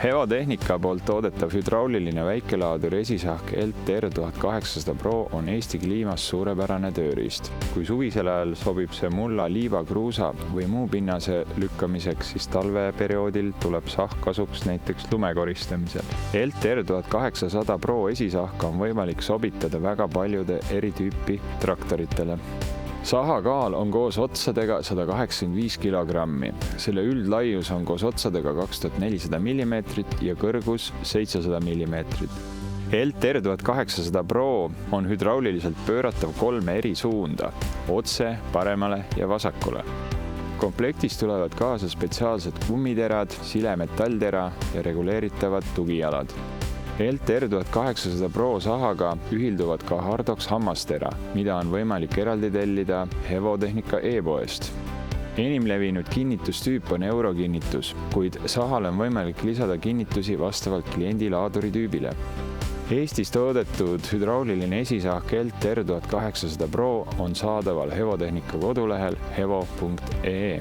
Hevotehnika poolt toodetav hüdrauliline väikelaadur esisahk LTR 1800 Pro on Eesti kliimas suurepärane tööriist. Kui suvisel ajal sobib see mulla, liiva, kruusa või muu pinnase lükkamiseks, siis talveperioodil tuleb sahk kasuks näiteks lume koristamisel. LTR 1800 Pro esisahk on võimalik sobitada väga paljude eri tüüpi traktoritele. Saha kaal on koos otsadega 185 kilogrammi. Selle üldlaius on koos otsadega 2400 mm ja kõrgus 700 mm. LTR 1800 Pro on hüdrauliliselt pööratav 3 eri suunda, otse, paremale ja vasakule. Komplektis tulevad kaasa spetsiaalsed kummiterad, silemetalltera ja reguleeritavad tugijalad. LTR 1800 Pro sahaga ühilduvad ka Hardox hammastera, mida on võimalik eraldi tellida Hevotehnika e-poest. Enim levinud kinnitustüüp on eurokinnitus, kuid sahale on võimalik lisada kinnitusi vastavalt kliendi laaduri tüübile. Eestis toodetud hüdrauliline esisahk LTR 1800 Pro on saadaval Hevotehnika kodulehel hevo.ee.